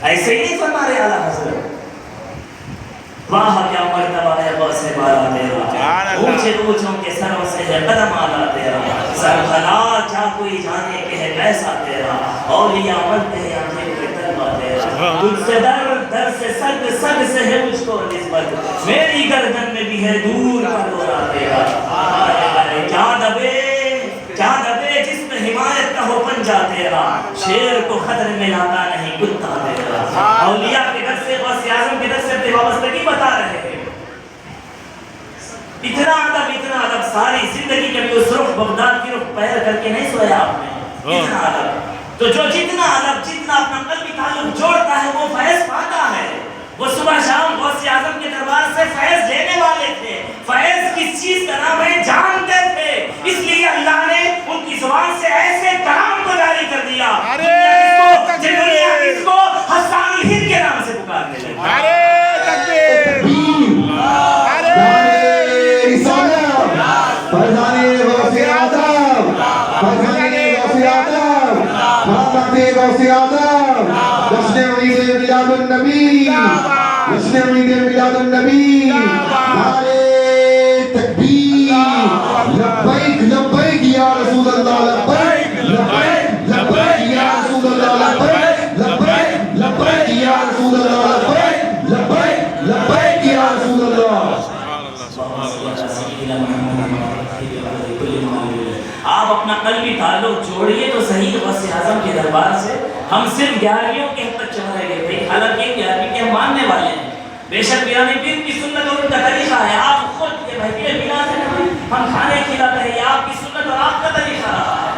ایسے ہی نہیں فرما رہے اعلیٰ حضرت؟ واہ کیا مرتبہ ہے غوث بالا تیرا، اونچے اونچوں کے سروں سے ہے قدم آلا تیرا، سر بھلا کیا کوئی جانے کہ ہے کیسا تیرا، اولیاء بنتے ہیں آنکھیں پہ طلبہ تیرا، تجھ سے در سے سگ سے ہے مجھ کو نسبت، میری گردن میں بھی ہے دور کا دورہ تیرا، کیا دبے جس میں حمایت کا ہو پنجا تیرا، شیر کو خطر میں لاتا نہیں کتا تیرا۔ اولیاء کے در سے غوث اعظم کے در سے اپنی وابستگی بتا رہے ہیں۔ اتنا ادب ساری زندگی کبھی اس رخ بغداد کی رخ پیر کر کے نہیں سویا آپ نے، اتنا ادب۔ تو جو جتنا ادب جتنا اپنا قلبی تعلق جوڑتا ہے وہ فیض پاتا ہے۔ وہ صبح شام غوث اعظم کے دربار سے فیض لینے والے تھے۔ فیض کس چیز کا نام ہے جانتے تھے، اس لیے اللہ نے ان کی زبان سے ایسے کلام کو جاری کر دیا دنیا اس کو حسان الہند کے نام سے پکارنے لگے۔ میلاد النبی، نعرے تکبیر، لبیک لبیک یا رسول اللہ، لبیک لبیک لبیک یا رسول اللہ، لبیک لبیک لبیک یا رسول اللہ، لبیک لبیک لبیک یا رسول اللہ۔ آپ اپنا قلبی تعلق جوڑیے تو صحیح غوث اعظم کے دربار سے۔ ہم صرف 11ویوں کے حد تک چڑھے گئے تھے، حالانکہ 11ویں کے ہم ماننے والے ہیں۔ بے شک پیرانے پیر کی سنت اور ان کا طریقہ ہے، آپ خود یہ بھائی میلاد ہے ہم کھانے کھلاتے ہیں، یہ آپ کی سنت اور آپ کا طریقہ رہا ہے۔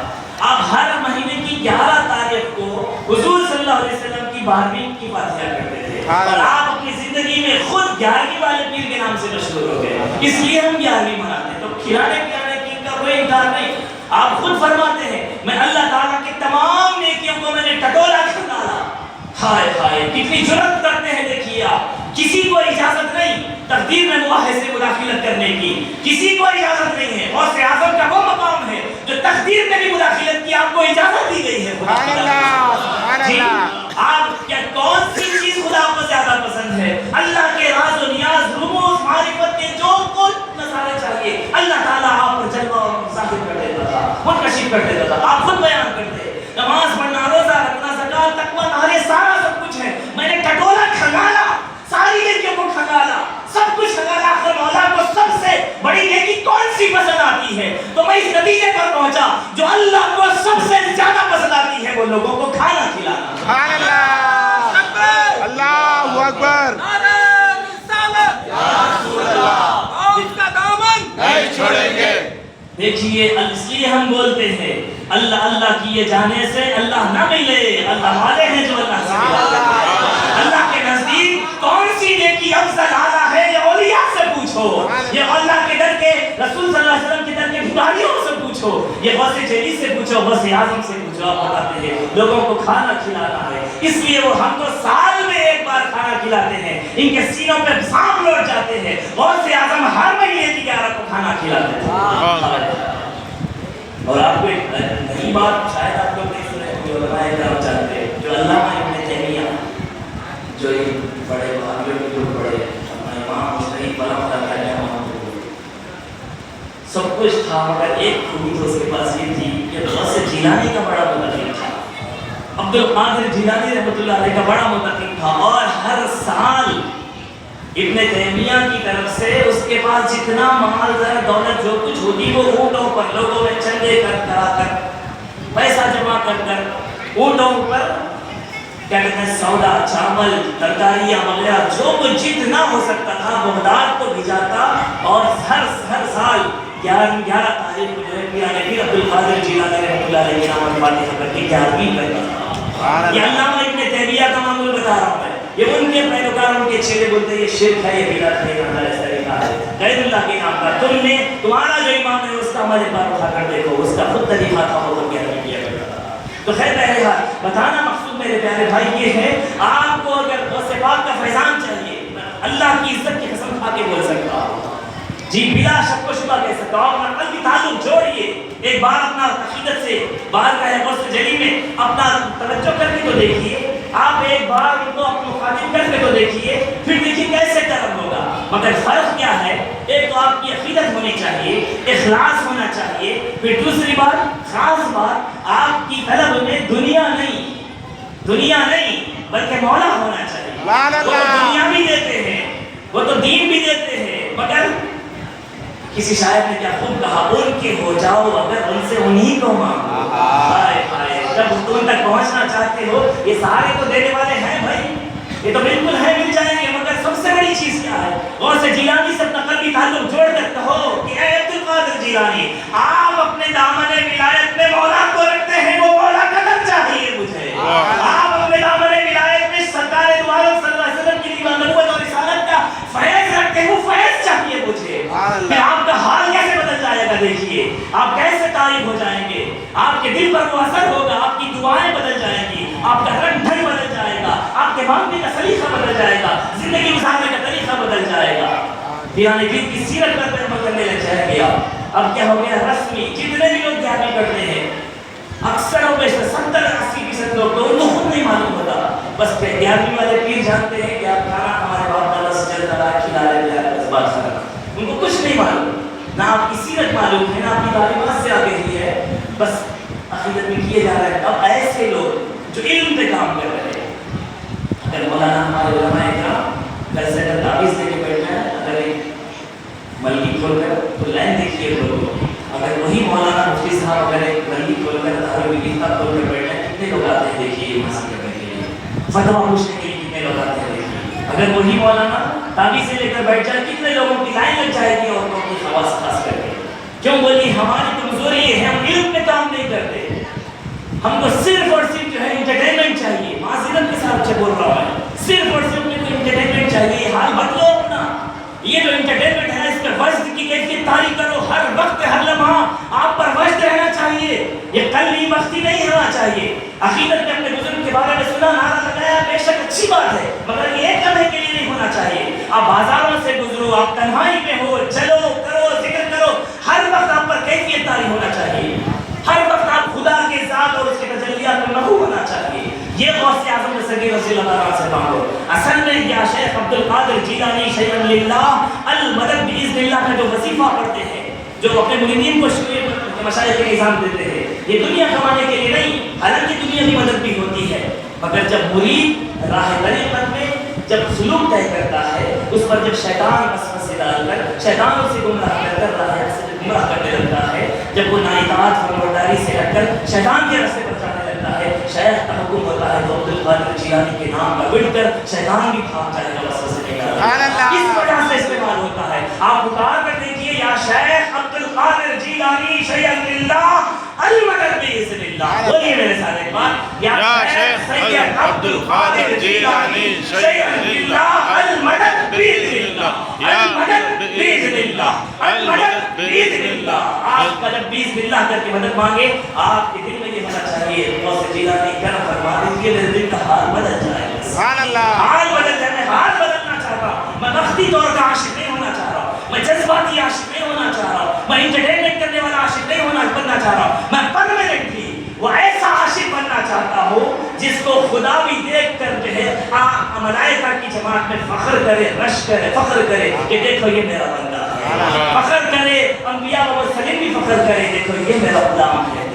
آپ ہر مہینے کی 11 تاریخ کو حضور صلی اللہ علیہ وسلم کی 12ویں کی فاتحہ کرتے تھے، اور آپ اپنی زندگی میں خود 11ویں والے پیر کے نام سے مشہور ہو گئے، اس لیے ہم 11ویں مناتے ہیں۔ تو کھلانے پلانے کی ان کا کوئی انکار نہیں۔ آپ خود فرماتے ہیں میں اللہ تعالیٰ کے تمام نیکیوں کو میں نے ٹٹولا کر ڈالا۔ ہائے ہائے کتنی جرأت کرتے ہیں، دیکھیے آپ، کسی کو اجازت نہیں تقدیر میں موحد سے مداخلت کرنے کی، کسی کو اجازت نہیں ہے۔ غوث اعظم کا وہ مقام ہے جو تقدیر میں بھی مداخلت کی آپ کو اجازت دی گئی ہے۔ جی آپ کیا کون سی چیز خدا کو زیادہ پسند ہے؟ اللہ کے راز و نیاز، رموز، معرفت کے جو کچھ نظارے چاہیے اللہ تعالیٰ آپ پر جلوہ اور ظاہر کر دیتا تھا، منکشف کر دیتا تھا۔ آپ خود بیان کرتے نماز پڑھنا، روزہ رکھنا، زکات، تقویٰ، نہارے سارا سب کچھ ہے، میں نے ٹٹولا کھنگالا، ساری نیکیوں کو کھنگالا، سب کچھ کھنگالا، آخر مولا کو سب سے بڑی نیکی کون سی پسند آتی ہے؟ تو میں اس نتیجے پر پہنچا جو اللہ کو سب سے زیادہ پسند آتی ہے وہ لوگوں کو کھانا کھلانا۔ سبحان اللہ، اللہ اکبر، نعرہ رسالت یا رسول اللہ، اس کا دامن نہیں چھوڑیں گے۔ دیکھیے اس لیے ہم بولتے ہیں اللہ اللہ کیے جانے سے اللہ نہ ملے، اللہ والے ہیں جو اللہ سے ملتے ہیں۔ اللہ کے نزدیک کون سی نیکی افضل اعلیٰ ہے یہ اولیاء سے پوچھو، یہ اللہ کے در کے رسول صلی اللہ علیہ وسلم کے در کے بھکاریوں سے پوچھو، یہ غوث جلی سے پوچھو، غوث اعظم سے پوچھو۔ آپ بتاتے ہیں لوگوں کو کھانا کھلانا ہے، اس لیے وہ ہم کو سال میں ایک بار کھانا کھلاتے ہیں، ان کے سینوں پہ سانپ لوٹ جاتے ہیں۔ غوث اعظم ہر مہینے کی 11 کو کھانا کھلاتے ہیں۔ اور آپ کو ایک نئی بات شاید آپ لوگ نہیں سنے جو علماء کرام جانتے ہیں، جو علامہ ابن تیمیہ جو ایک بڑے بھائیوں کے جو بڑے امام مجتہد بڑا سب کچھ تھا، مگر ایک خوبی تو اس کے پاس یہ تھی کہ غوث جیلانی کا بڑا متقی تھا، عبد القادر جیلانی رحمۃ اللہ علیہ کا بڑا متقی تھا، اور ہر سال ابن تیمیہ کی طرف سے اس کے پاس جتنا مال زر دولت جو کچھ ہوتی وہ اونٹوں پر لوگوں میں چندے کر پیسہ جمع کر اونٹوں پر کیا کہتے ہیں سودا، چاول، ترکاریاں وغیرہ جو کچھ جتنا ہو سکتا تھا بغداد کو بھیجاتا، اور ہر سال 11 تاریخ کو جو ہے پیرانے پیر عبد القادر جیلانی رحمۃ اللہ علیہ کے نام پر فاتحہ کر کے 11ویں کرتا تھا۔ یہ علامہ ابن تیمیہ کا معمول بتا رہا ہوں میں، یہ ان کے پیروکار ان کے چیلے بولتے ہیں یہ شرک ہے، یہ بدعت ہے، یہ اس طریقہ ہے غیر اللہ کے نام کا۔ تمہارا جو امام ہے اس کا ہمارے پاس اٹھا کر دیکھو، اس کا خود طریقہ تھا وہ 11ویں کیا کرتا تھا۔ تو خیر بہرحال بتانا مقصود میرے پیارے بھائی یہ ہے، آپ کو اگر غوث پاک کا فیضان چاہیے اللہ کی عزت کی قسم کھا کے بول سکتا ہوں، جی بلا شک و شبہ کہہ سکتا ہوں، اپنا قلبی تعلق جوڑیے، ایک بار اپنا عقیدت سے بارگاہ غوث جلی میں اپنا توجہ کر کے تو دیکھیے آپ ایک بار ان کو اپنے مخاطب کر کے تو دیکھیے، پھر دیکھیے کیسے کرم ہوگا۔ مگر فرق کیا ہے؟ ایک تو آپ کی عقیدت ہونی چاہیے، اخلاص ہونا چاہیے، پھر دوسری بات، خاص بات، آپ کی طلب میں دنیا نہیں بلکہ مولا ہونا چاہیے۔ وہ دنیا بھی دیتے ہیں، وہ تو دین بھی دیتے ہیں، مگر کسی شاعر نے کیا خوب کہا، ان کے ہو جاؤ اگر ان سے انہی کو مانگو۔ ہائے ہائے، جب تم تک پہنچنا چاہتے ہو، یہ سارے تو دینے والے ہیں بھائی، یہ تو بالکل ہے، مل جائیں گے، مگر سب سے بڑی چیز کیا ہے؟ غوث جیلانی سے اپنا قلبی تعلق جوڑ کر کہو کہ اے عبد القادر جیلانی، آپ اپنے دامن ولایت میں مولا کو رکھتے ہیں، وہ مولا قدر چاہیے مجھے۔ آپ اپنے دامن ولایت میں سرکار دو عالم صلی اللہ علیہ وسلم کی نبوت اور رسالت کا فیض رکھتے ہیں، وہ فیض چاہیے مجھے۔ پھر آپ کا حال کیسے بدل جائے گا؟ دیکھیے آپ کیسے تائب ہو جائیں گے، آپ کے دل پر وہ اثر ہوگا، آپ کی دعائیں بدل جائیں گی، آپ کا رنگ ڈھنگ بدل جائے گا، آپ کے مانگنے کا سلیقہ بدل جائے گا، زندگی گزارنے کا طریقہ بدل جائے گا، پیرانے پیر کی سیرت پر عمل کرنے لگ جائیں گے آپ۔ اب کیا ہو گیا؟ رسمی جتنے بھی لوگ گیارہویں کرتے ہیں، اکثر و بیشتر 70-80% لوگ تو ان کو خود نہیں معلوم ہوتا، بس گیارہویں والے پیر جانتے ہیں کہ آپ کھانا ہمارے باپ دادا سے چلتا رہا ہے، کھلا لیتے ہیں، بس بات ختم۔ ان کو کچھ نہیں معلوم، نہ آپ کی سیرت معلوم ہے، نہ آپ کی تعلیمات سے آگے ہوئی ہے، بس عقیدت میں کیے جا رہے ہیں۔ اب ایسے لوگ جو علم پہ کام کر رہے ہیں، اگر مولانا ہمارے علماء کرام کل سے اگر تعویذ دے کے بیٹھنا ہے، اگر ایک ملکی کھول کر تو لائن دیکھیے لوگوں، اگر وہی مولانا مفتی صاحب اگر ایک ملکی کھول کر دارالعلوم کتاب کھول کر بیٹھنا ہے، کتنے لوگ آتے ہیں دیکھیے یہ حاصل کرنے کے لیے، فتویٰ پوچھنے کے لیے کتنے لوگ آتے ہیں دیکھیے۔ اگر وہی مولانا تعویذ سے لے کر بیٹھ جائے، کتنے لوگوں کی لائن لگ جائے گی عورتوں کی خواص خاص کر کے۔ کیوں بولی؟ ہماری کمزوری یہ ہے، ہم علم پہ کام نہیں کرتے، ہم کو صرف اور صرف جو ہے انٹرٹینمنٹ چاہیے۔ معذرت کے ساتھ بول رہا ہوں، صرف اور صرف کو انٹرٹینمنٹ چاہیے۔ حال بدلو اپنا، یہ جو انٹرٹینمنٹ ہے اس پہ وجد کی کیفیت طاری کرو، ہر وقت ہر لمحہ آپ پر وجد رہنا چاہیے، یہ قلبی مختی نہیں ہونا چاہیے۔ عقیدت میں اپنے بزرگ کے بارے میں سنا، نعرہ لگایا، بے شک اچھی بات ہے، مگر یہ ایک لمحے کے لیے نہیں ہونا چاہیے۔ آپ بازاروں سے گزرو، آپ تنہائی میں ہو، چلو کرو، ذکر کرو، ہر وقت آپ پر کیفیت طاری ہونا چاہیے، ہر وقت آپ خدا کے ذات اور اس کے تجلیات میں محو ہونا چاہیے۔ یہ غوث اعظم صغیر رضی اللہ عنہ سے مانگو۔ اصل میں یا شیخ عبد القادر جیلانی شیئا للہ المدد باذن اللہ کا جو وظیفہ پڑھتے ہیں، جو اپنے مریدین کو مشائخ کے نظام دیتے ہیں، یہ دنیا کمانے کے لیے نہیں، حالانکہ دنیا کی مدد بھی ہوتی ہے، مگر جب مرید راہ طریقت میں جب سلوک طے کرتا ہے، اس پر جب شیطان وسوسے ڈال کر، شیطان اسے گمراہ کر کر راہ سے گمراہ کرنے لگتا ہے، جب وہ نااطاعت فرمانبرداری سے ہٹ کر شیطان کے راستے پر جانے لگتا ہے، شیخ کا حکم ہوتا ہے تو عبد القادر جیلانی کے نام کا وڑھ کر شیطان بھی بھاگ جائے گا وسوسے کے کارن۔ اس وجہ سے استعمال ہوتا ہے۔ آپ پکار کر دیکھیے، یا شیخ عبد القادر جیلانی شیئا للہ المدد باذن اللہ، بولیے میرے ساتھ ایک بار، یا شیخ سید عبد القادر جیلانی شیئا للہ المدد باذن اللہ، المدد باذن اللہ، المدد باذن اللہ۔ آپ کا جب باذن اللہ کر کے مدد مانگے، آپ کے دل میں یہ ہونا چاہیے، غوث جیلانی کرم فرما دیجیے، میرے دل کا حال بدل جائے گا، سبحان اللہ، حال بدل جائے، میں حال بدلنا چاہتا ہوں، میں وقتی طور کا عاشق نہیں ہونا چاہ رہا ہوں، میں جذباتی عاشق نہیں ہونا چاہ رہا ہوں، میں انٹرٹینمنٹ کرنے والا عاشق نہیں بننا چاہ رہا ہوں، میں پرماننٹلی وہ ایسا عاشق بننا چاہتا ہوں جس کو خدا بھی دیکھ کر جو ہے ملائکہ کی جماعت میں فخر کرے، رش کرے، فخر کرے کہ دیکھو یہ میرا بندہ ہے، فخر کرے، انبیاء و مرسلین بھی فخر کرے، دیکھو یہ میرا غلام ہے۔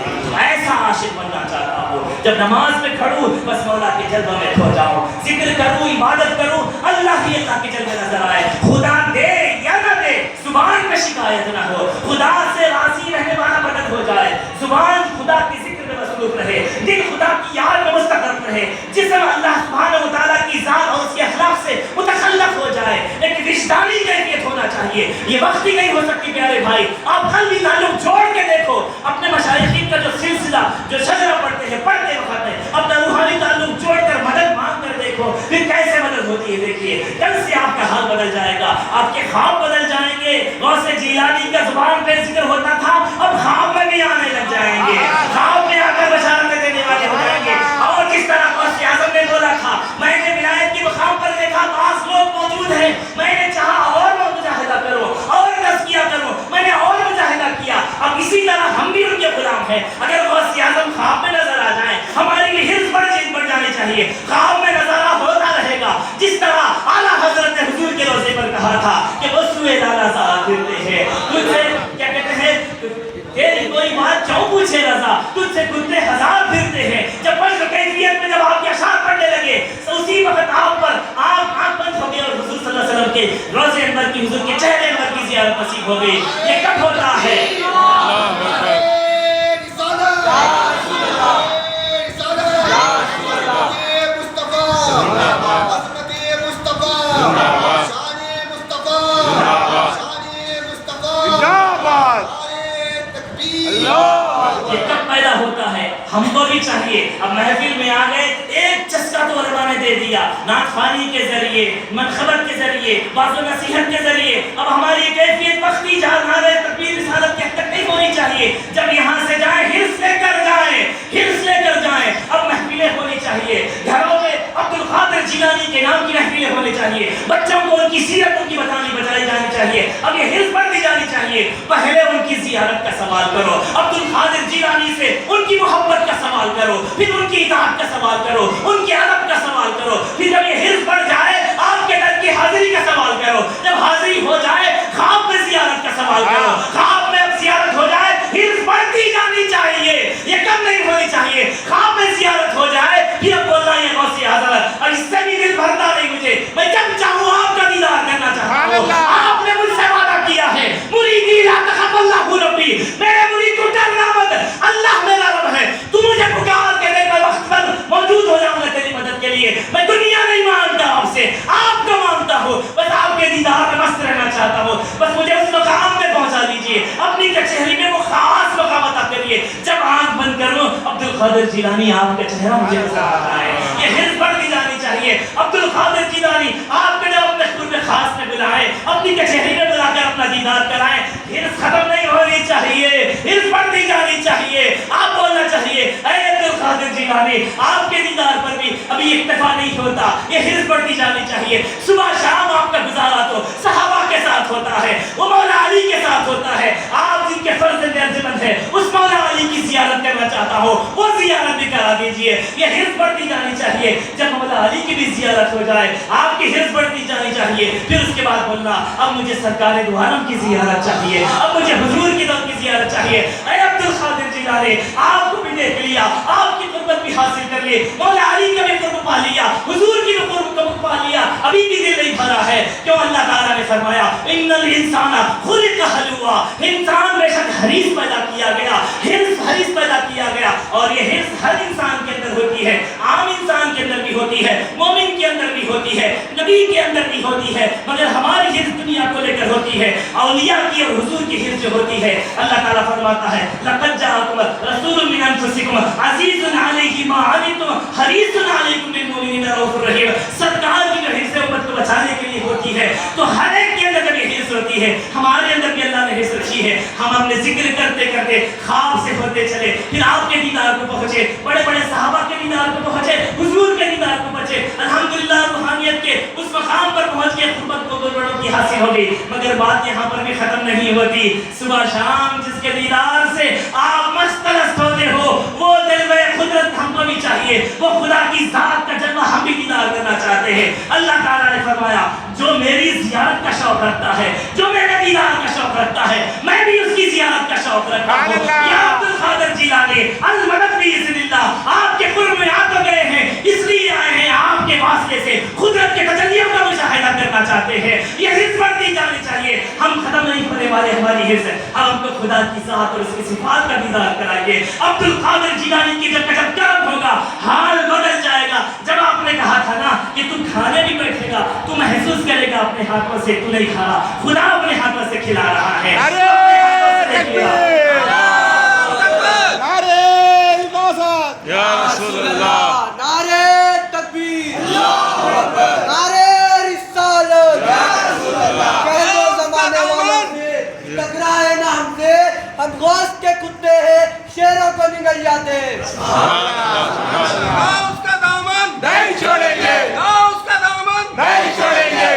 ایسا عاشق بننا چاہتا ہوں، جب نماز میں کھڑوں بس مولا کے جلوہ میں کھو جاؤں، ذکر کروں، عبادت کروں، اللہ ہی اللہ کے جلوے نظر آئے، خدا دے یا نہ دے، زبان میں شکایت نہ ہو، خدا سے راضی رہنے والا بدن ہو جائے، زبان خدا کی ذکر میں مصروف رہے، دل خدا کی یاد میں مستقر رہے، جسم اللہ سبحانہ و تعالیٰ کی ذات اور اس کے اخلاق سے متخلق ہو جائے، ایک وجدانی کیفیت ہونا چاہیے۔ یہ وقتی نہیں ہو سکتی پیارے بھائی، آپ قلبی تعلق جوڑ کے دیکھو، اپنے مشائخین کا جو سلسلہ جو شجرہ پڑھتے ہیں، پڑھتے وقت ہے، اپنا روحانی تعلق جوڑ کر مدد مانگ کر دیکھو، پھر کیسے مدد ہوتی ہے۔ دیکھیے کل سے آپ کا حال بدل جائے گا، آپ کے خواب بدل جائیں گے۔ غوث جیلانی کا زبان پہ ذکر ہوتا تھا، اب خواب میں بھی آنے لگ جائیں گے، خواب میں آ کر بشارتیں دینے والے ہو جائیں گے۔ اور جس طرح غوث اعظم نے بولا تھا، میں نے ولایت کی مقام پر دیکھا بعض لوگ موجود ہیں، میں نے چاہا اور مجاہدہ کروں اور تزکیہ کروں، میں نے اور مجاہدہ کیا۔ اب اسی طرح ہم بھی ان کے غلام ہیں، اگر غوث اعظم خواب میں نظر آ جائیں، ہماری بھی حرص بڑھ جانی چاہیے، خواب دے دیا نعت خوانی کے ذریعے، منقبت کے ذریعے، واعظ و نصیحت کے ذریعے۔ اب ہماری کیفیت وقتی جہاں نعرہ تکبیر رسالت کے تک نہیں ہونی چاہیے، جب یہاں سے جائیں حرص لے کر جائیں، حرص لے کر جائیں۔ اب محفلیں ہونی چاہیے، گھروں میں عبد القادر جیلانی کے نام کی محفلیں ہونی چاہیے، بچوں کو ان کی سیرت ان کی بتائی جانی چاہیے، اب یہ حرص بڑھتی جانی چاہیے۔ پہلے ان کی زیارت کا سوال کرو، عبد القادر جیلانی سے ان کی محبت کا سوال کرو، پھر ان کی اطاعت کا سوال کرو، ان کے ادب کا سوال کرو، پھر جب یہ حرص بڑھ جائے آپ کے در کی حاضری کا سوال کرو، جب حاضری ہو جائے خواب میں زیارت کا سوال کرو، خواب میں اب زیارت ہو جائے حرص بڑھتی جانی چاہیے، یہ کم نہیں ہونی چاہیے۔ خواب میں زیارت ہو جائے پھر اب بولنا یہ غوث اعظم، اور اس سے بھی دل بھرتا نہیں مجھے، میں جب چاہوں آپ کا دیدار کرنا چاہتا ہوں۔ آپ نے مجھ سے وعدہ کیا ہے مریدی لا تخف اللہ ربی، میرے مرید کو ڈرنا مت، اللہ میرا رب ہے، تو مجھے پکار کے دے، میں وقت پر موجود ہو جاؤں گا تیری مدد کے لیے۔ میں دنیا نہیں مانتا آپ سے، آپ کو مانتا ہوں، بس آپ کے دیدار میں مست رہنا چاہتا ہوں، بس مجھے اس مقام پہ پہنچا دیجیے، اپنی کچہری میں وہ خاص مقام عطا کریے، جب آنکھ بند کروں عبد القادر جیلانی آپ کا چہرہ مجھے نظر آتا ہے۔ یہ حرص بڑھتی جانی چاہیے۔ عبد القادر جیلانی آپ کے جب اپنے قرب خاص میں بلائیں، اپنی کچہری میں بلا کر اپنا دیدار کرائیں، حرص ختم نہیں ہونی چاہیے، حرص بڑھتی جانی چاہیے۔ آپ بولنا چاہیے اے عبد القادر جیلانی، آپ کے دیدار پر بھی ابھی اکتفا نہیں ہوتا، یہ حرص بڑھتی جانی چاہیے۔ صبح شام آپ کا گزارا تو صحابہ کے ساتھ ہوتا ہے، وہ مولا علی کے ساتھ ہوتا ہے، آپ جن کے فرض درجمند ہے اس مولا علی کی زیارت کرنا چاہتا ہوں، وہ زیارت بھی کرا دیجئے۔ یہ حرص بڑھتی جانی چاہیے، جب مولا علی کی بھی زیارت ہو جائے آپ کی حرص بڑھتی جانی چاہیے۔ پھر اس کے بعد بولنا اب مجھے سرکار دو عالم کی زیارت چاہیے، اب مجھے حضور کی دور کی زیارت چاہیے۔ اے عبد القادر جیلانی، آپ کو بھی دیکھ لیا، آپ کی قربت بھی حاصل کر لی، مولا علی کا بھی قرب پا لیا، حضور کی بھی قرب پا لیا، ابھی بھی دل نہیں بھرا ہے۔ کیوں؟ اللہ تعالیٰ نے فرمایا ان الانسان خلق حلوا، انسان بے شک حریص پیدا کیا گیا، حریص پیدا کیا گیا، اور یہ حرص ہر انسان کے اندر ہوتی ہے، عام انسان کے اندر بھی ہوتی ہے، مومن کے اندر بھی ہوتی ہے، نبی کے اندر بھی ہوتی ہے، مگر ہماری حرص دنیا کو لے کر ہوتی ہے، اولیاء کی اور حضور کی حرص جو ہوتی ہے۔ اللہ تعالیٰ فرماتا ہے لقد جاءکم رسول من انفسکم عزیز علیہ ما عنتم حریص علیکم بالمؤمنین رؤوف رحیم۔ سرکار کی جو حرص امت کو بچانے کے لیے ہوتی ہے، تو ہر ایک کے اندر جب یہ حرص ہوتی ہے، ہمارے اندر بھی اللہ نے حرص رکھی ہے۔ ہم اپنے ذکر کرتے کرتے خواب سے ہوتے چلے، پھر آپ کے دیدار کو پہنچے، بڑے بڑے صحابہ کے دیدار کو پہنچے، حضور کے دیدار کو پہنچے، الحمدللہ روحانیت کے اس مقام پر پہنچ کے قربت کو بڑوں کی حاصل ہوگی۔ مگر بات یہاں پر بھی ختم نہیں ہوتی، صبح شام جس کے دیدار سے آپ مستلست ہوتے ہو، وہ جلوہ قدرت ہم کو بھی چاہیے، وہ خدا کی ذات کا جلوہ ہم بھی دیدار کرنا چاہتے ہیں۔ اللہ تعالیٰ نے فرمایا جو میری زیارت کا شوق رکھتا ہے، جو میرے دیدار کا شوق رکھتا ہے، میں بھی اس کی زیارت کا شوق رکھتا ہوں۔ یا عبد القادر جیلانی المدد باذن اللہ، آپ کے قرب میں آ تو گئے ہیں، اس لیے آئے ہیں آپ کے واسطے سے قدرت کے تجلیوں کا مشاہدہ کرنا چاہتے ہیں۔ یہ حرص بڑھتی جانی چاہیے، ہم ختم نہیں ہونے والے ہماری حرص، ہم کو خدا کی ذات اور اس کی صفات کا دیدار کرائیے۔ عبد القادر جیلانی کی جب کرم ہوگا حال بدل جائے گا۔ جب آپ نے کہا تھا نا کہ تم کھانے بھی بیٹھے گا تو محسوس کرے گا اپنے ہاتھوں سے تو نہیں کھا رہا، خدا اپنے ہاتھوں سے کھلا رہا ہے۔ یا رسول اللہ، نعرے تکبیر، نعرے رسالت، کہہ دو زمانے والوں سے ٹکرائے نہ ہم سے، ہم غوث کے کتے ہیں، شیروں کو نگل جاتے ہیں۔ اس کا دامن نہیں چھوڑیں گے، اس کا دامن نہیں چھوڑیں گے۔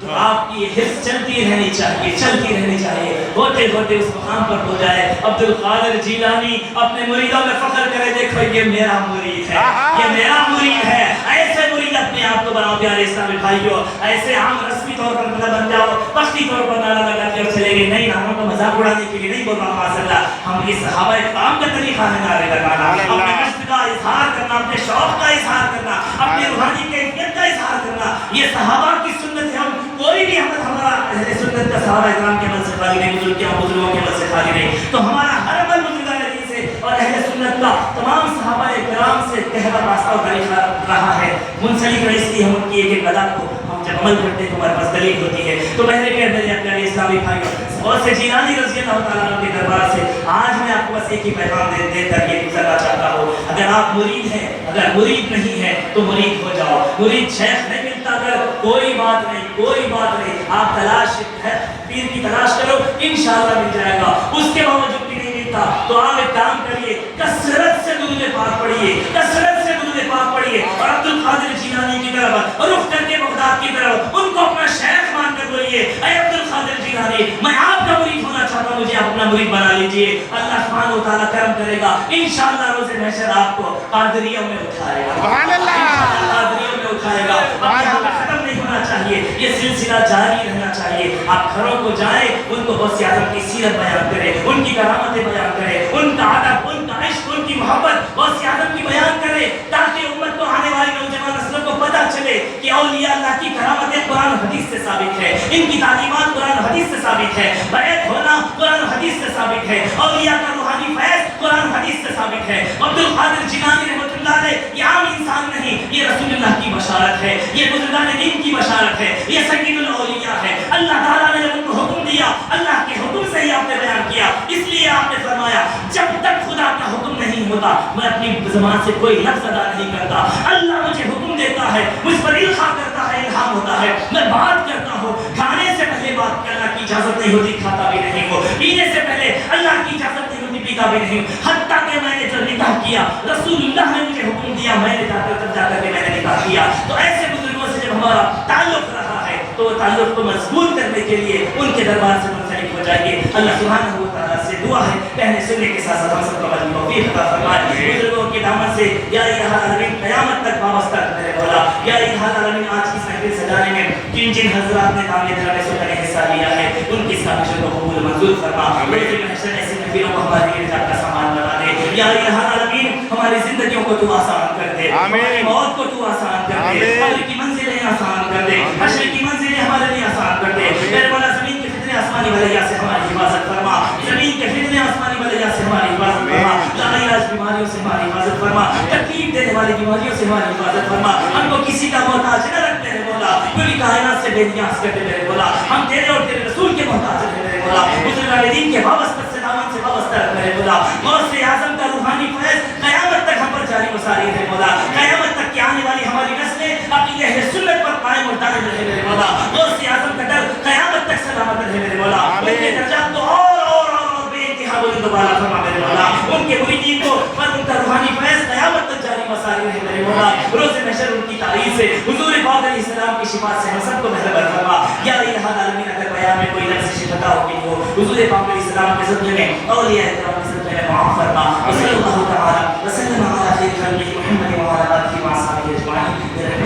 تو آپ کی حرص چلتی رہنی چاہیے، چلتی رہنی چاہیے، ہوتے ہوتے اس مقام پر ہو جائے عبد القادر جیلانی اپنے مریدوں میں فخر کرے، دیکھو یہ میرا مرید ہے، یہ میرا مرید ہے۔ ایسے مرید اپنے آپ کو بناؤ پیارے اسلامی بھائیوں، ایسے عام رسمی طور پر نہ بن جاؤ، وقتی طور پر نعرہ لگاتے اور چلے گئے، نہیں، نعروں کا مذاق اڑانے کے لیے نہیں بول رہا معاذ اللہ۔ ہم یہ صحابہ کرام کا طریقہ ہے نعرے لگانا، اپنے مشق کا اظہار کرنا، اپنے شوق کا اظہار کرنا، اپنی روحانی کیفیت کا اظہار کرنا، یہ صحابہ کی سنت ہے۔ ہم کوئی بھی ہمارا اہل سنت کا صحابہ اکرام کے عمل سے خالی نہیں، بزرگوں کے عمل سے خالی نہیں، تو ہمارا ہر عمل بزرگان نبی سے اور اہل سنت کا تمام صحابہ اکرام سے گہرا راستہ اور طریقہ رہا ہے، منسلک رہی، اس لیے ہم ان کی ایک ایک ادا کو ہم جب عمل کرتے ہیں تو ہمارے پاس دلیل ہوتی ہے۔ تو پہلے کہ اپنے اسلامی بھائیوں غوث جیلانی رضی اللہ تعالیٰ عنہ کے دربار سے آج میں آپ کو بس ایک ہی پیغام دے کر یہ گزرنا چاہتا ہوں. اگر آپ مرید ہیں، اگر مرید نہیں ہے تو مرید ہو جاؤ. مرید شیخ نہیں ملتا اگر کوئی بات نہیں، کوئی بات نہیں. آپ تلاش ہے پیر کی تلاش کرو، انشاءاللہ مل جائے گا. اس کے باوجود بھی نہیں ملتا تو آپ ایک کام کریے، کثرت سے درود پاک پڑھیے، کثرت سے درود پاک پڑھیے اور عبد القادر جیلانی کی طرف رخ کر کے بغداد کی طرف ان کو اپنا شیخ مان کر بولیے، اے عبد القادر جیلانی میں آپ کا مرید ہونا چاہتا ہوں، مجھے اپنا مرید بنا لیجئے. اللہ سبحانہ و تعالیٰ کرم کرے گا، انشاءاللہ روز محشر آپ کو قادریوں میں اٹھائے گا. سبحان اللہ. قادریوں میں اٹھائے گا. اب یہاں پہ ختم نہیں ہونا چاہیے، یہ سلسلہ جاری رہنا چاہیے. آپ گھروں کو جائیں، ان کو غوث اعظم کی سیرت بیان کریں، ان کی کرامتیں بیان کریں، ان کا ادب، ان کا عشق، ان کی محبت غوث اعظم کی بیان کریں، تاکہ امت کو آنے والی نوجوان نسلوں کو پتہ چلے کہ اولیاء اللہ کی کرامتیں قرآن و حدیث سے ثابت ہے، ان کی تعلیمات قرآن و حدیث سے ثابت ہے، بیعت ہونا قرآن و حدیث سے ثابت ہے، اولیاء کا روحانی فیض قرآن و حدیث سے ثابت ہے. عبد القادر جیلانی رحمۃ اللہ علیہ یہ عام انسان نہیں، یہ رسول اللہ کی بشارت ہے، یہ بزرگان دین کی بشارت ہے، یہ سید الاولیاء ہے. اللہ تعالیٰ نے جب ان کو حکم دیا، اللہ کے حکم سے ہی آپ نے بیان کیا. اس لیے آپ نے فرمایا جب تک خدا کا حکم نہیں ہوتا میں اپنی زبان سے کوئی لفظ ادا نہیں کرتا. اللہ مجھے حکم دیتا ہے، مجھ پر القاء کرتا ہے، الہام ہوتا ہے، میں بات کرتا ہوں. کھانے سے پہلے بات کرنا کی اجازت نہیں ہوتی، کھاتا بھی نہیں ہوں. پینے سے پہلے اللہ کی اجازت نہیں ہوتی، پیتا بھی نہیں ہوں. حتیٰ کہ میں نے جو نکاح کیا رسول اللہ نے مجھے حکم دیا، میں نے جا کر کے میں نے نکاح کیا. تو ایسے بزرگوں سے جب ہمارا تعلق رہا ہے تو تعلق کو مضبوط کرنے کے لیے ان کے دربار سے منسلک ہو جائیے. اللہ سبحانہ و تعالیٰ سے دعا ہے کہنے سننے کے ساتھ ساتھ ہم سب کو بڑی توفیق عطا فرمائے. بزرگوں کی دامن سے یا الہ العالمین قیامت تک وابستہ میرے مولا. یا الہ العالمین آج کی محفل سجانے میں جن جن حضرات نے تعمیر کرنے سے پہلے حصہ لیا ہے ان کی سازشوں کو قبول منظور فرما. روز محشر ایسے محفلوں کو ہماری نجات کا سامان بنا دے. یا الہ العالمین ہماری زندگیوں کو تو آسان کر دے، ہماری موت کو تو آسان کر دے، قبر کی منزلیں آسان کر دے، حشر کی منزلیں ہمارے لیے آسان کر دے. میرے مولا زمین کے فتنے آسمانی بلیا سے ہماری حفاظت فرما، زمین کے فتنے آسمانی بلیا سے ہماری حفاظت فرما. لاعلاج بیماریوں سے ہماری حفاظت فرما، تکلیف دینے والی بیماریوں سے ہماری حفاظت فرما. ہم کو کسی کا محتاج نہ رکھتے ہیں مولا، پوری کائنات سے بے نیاز کرتے میرے مولا. ہم تیرے اور تیرے رسول کے محتاج ہیں میرے مولا. بزرگان دین کے وابستہ سے دامن سے وابستہ رکھ میرے مولا. غوث اعظم کا روحانی فیض قیامت تک ہم پر جاری و ساری ہے مولا. قیامت تک کی آنے والی ہماری نسلیں عقیدہ اہل سنت پر قائم اور دائم رہے میرے مولا. غوث اعظم کا در قیامت تک سلامت رہے میرے مولا. ان کے درجات کو اور بے انتہا بلند و بالا فرما میرے مولا. ان کے مریدین کو پر ان کا روحانی فیض قیامت تک جاری و ساری رہے میرے مولا. روز محشر ان کی تعریف سے حضور پاک علیہ السلام کی شفاعت سے ہم سب کو بہتر فرما. یا الہ العالمین اگر بیان میں کوئی لفظ شفا ہو کہ وہ حضور پاک علیہ السلام کے صدقے میں اولیاء کرام کے صدقے میں معاف فرما. صلی اللہ تعالی وسلم علی خیر خلقہ محمد و علی آلہ و اصحابہ اجمعین.